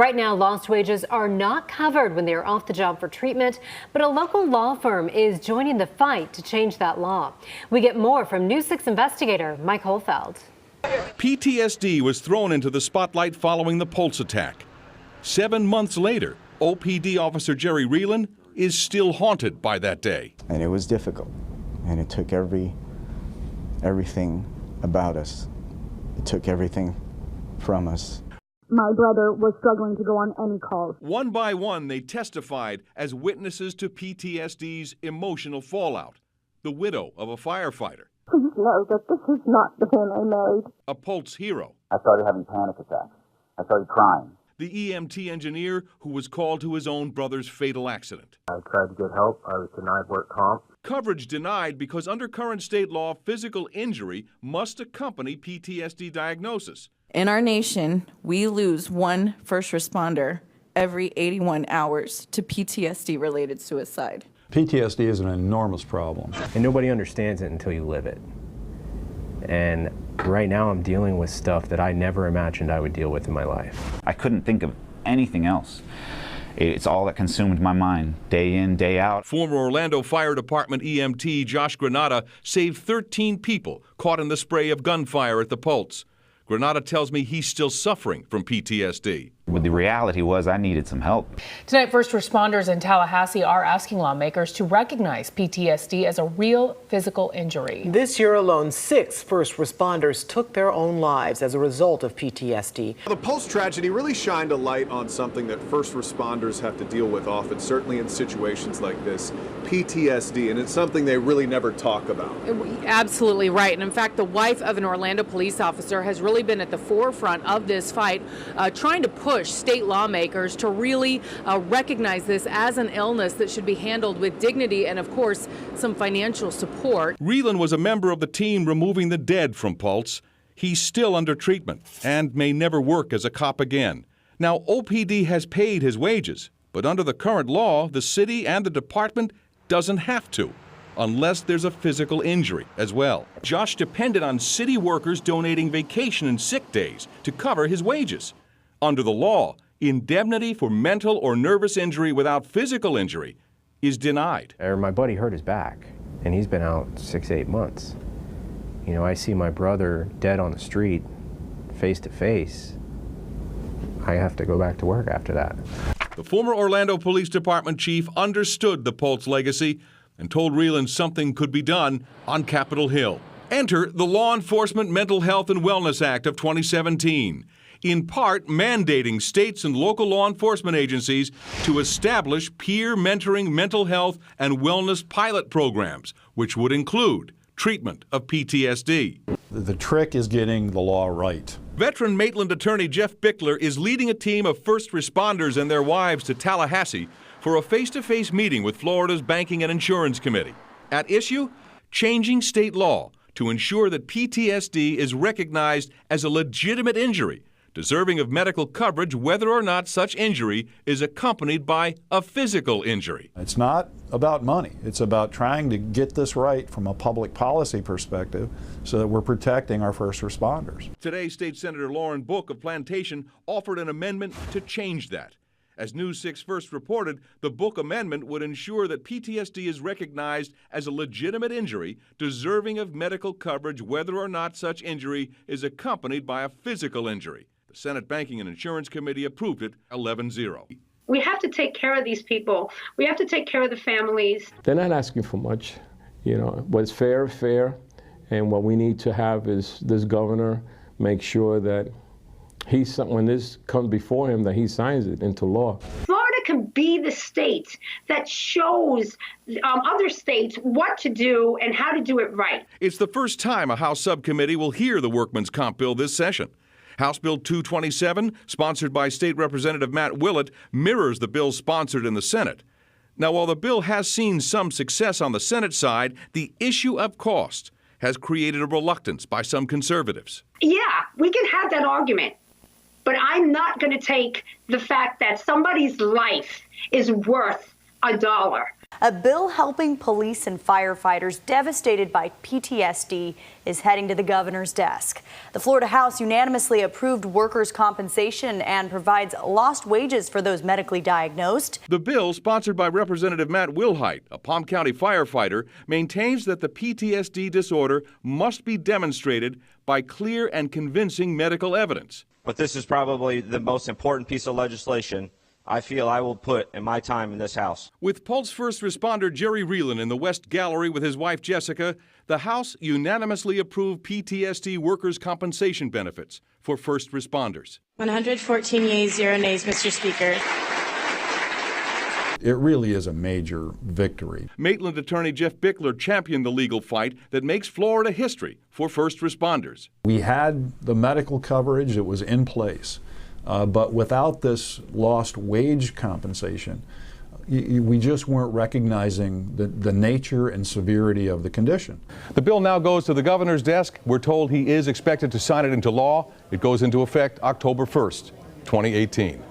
Right now, lost wages are not covered when they are off the job for treatment, but a local law firm is joining the fight to change that law. We get more from News 6 investigator Mike Holfeld. PTSD was thrown into the spotlight following the Pulse attack. 7 months later, OPD officer Jerry Reeland is still haunted by that day. And it was difficult, and it took everything about us. It took everything from us. My brother was struggling to go on any calls. One by one, they testified as witnesses to PTSD's emotional fallout. The widow of a firefighter. Please know that this is not the man I married. A Pulse hero. I started having panic attacks. I started crying. The EMT engineer who was called to his own brother's fatal accident. I tried to get help. I was denied work comp. Coverage denied because under current state law, physical injury must accompany PTSD diagnosis. In our nation, we lose one first responder every 81 hours to PTSD-related suicide. PTSD is an enormous problem. And nobody understands it until you live it. And right now I'm dealing with stuff that I never imagined I would deal with in my life. I couldn't think of anything else. It's all that consumed my mind, day in, day out. Former Orlando Fire Department EMT Josh Granata saved 13 people caught in the spray of gunfire at the Pulse. Granata tells me he's still suffering from PTSD. But the reality was I needed some help. Tonight, first responders in Tallahassee are asking lawmakers to recognize PTSD as a real physical injury. This year alone, 6 first responders took their own lives as a result of PTSD. The Pulse tragedy really shined a light on something that first responders have to deal with often, certainly in situations like this, PTSD, and it's something they really never talk about. Absolutely right. And in fact, the wife of an Orlando police officer has really been at the forefront of this fight, trying to push state lawmakers to really recognize this as an illness that should be handled with dignity and, of course, some financial support. Reeland was a member of the team removing the dead from Pulse. He's still under treatment and may never work as a cop again. Now, OPD has paid his wages, but under the current law, the city and the department doesn't have to, unless there's a physical injury as well. Josh depended on city workers donating vacation and sick days to cover his wages. Under the law, indemnity for mental or nervous injury without physical injury is denied. My buddy hurt his back, and he's been out 6 to 8 months. You know, I see my brother dead on the street, face to face. I have to go back to work after that. The former Orlando Police Department chief understood the Pulse legacy and told Reeland something could be done on Capitol Hill. Enter the Law Enforcement Mental Health and Wellness Act of 2017. In part mandating states and local law enforcement agencies to establish peer mentoring mental health and wellness pilot programs, which would include treatment of PTSD. The trick is getting the law right. Veteran Maitland attorney Jeff Bichler is leading a team of first responders and their wives to Tallahassee for a face-to-face meeting with Florida's Banking and Insurance Committee. At issue, changing state law to ensure that PTSD is recognized as a legitimate injury, deserving of medical coverage whether or not such injury is accompanied by a physical injury. It's not about money. It's about trying to get this right from a public policy perspective so that we're protecting our first responders. Today, State Senator Lauren Book of Plantation offered an amendment to change that. As News 6 first reported, the Book amendment would ensure that PTSD is recognized as a legitimate injury deserving of medical coverage whether or not such injury is accompanied by a physical injury. The Senate Banking and Insurance Committee approved it 11-0. We have to take care of these people. We have to take care of the families. They're not asking for much. You know, what's fair is fair, and what we need to have is this governor make sure that when this comes before him, that he signs it into law. Florida can be the state that shows other states what to do and how to do it right. It's the first time a House subcommittee will hear the workman's comp bill this session. House Bill 227, sponsored by State Representative Matt Willett, mirrors the bill sponsored in the Senate. Now, while the bill has seen some success on the Senate side, the issue of cost has created a reluctance by some conservatives. Yeah, we can have that argument, but I'm not going to take the fact that somebody's life is worth $1. A bill helping police and firefighters devastated by PTSD is heading to the governor's desk. The Florida House unanimously approved workers' compensation and provides lost wages for those medically diagnosed. The bill, sponsored by Representative Matt Wilhite, a Palm County firefighter, maintains that the PTSD disorder must be demonstrated by clear and convincing medical evidence. But this is probably the most important piece of legislation I feel I will put in my time in this House. With Pulse first responder Jerry Reelan in the West Gallery with his wife Jessica, the House unanimously approved PTSD workers' compensation benefits for first responders. 114 yeas, 0 nays, Mr. Speaker. It really is a major victory. Maitland attorney Jeff Bichler championed the legal fight that makes Florida history for first responders. We had the medical coverage that was in place. But without this lost wage compensation, we just weren't recognizing the nature and severity of the condition. The bill now goes to the governor's desk. We're told he is expected to sign it into law. It goes into effect October 1st, 2018.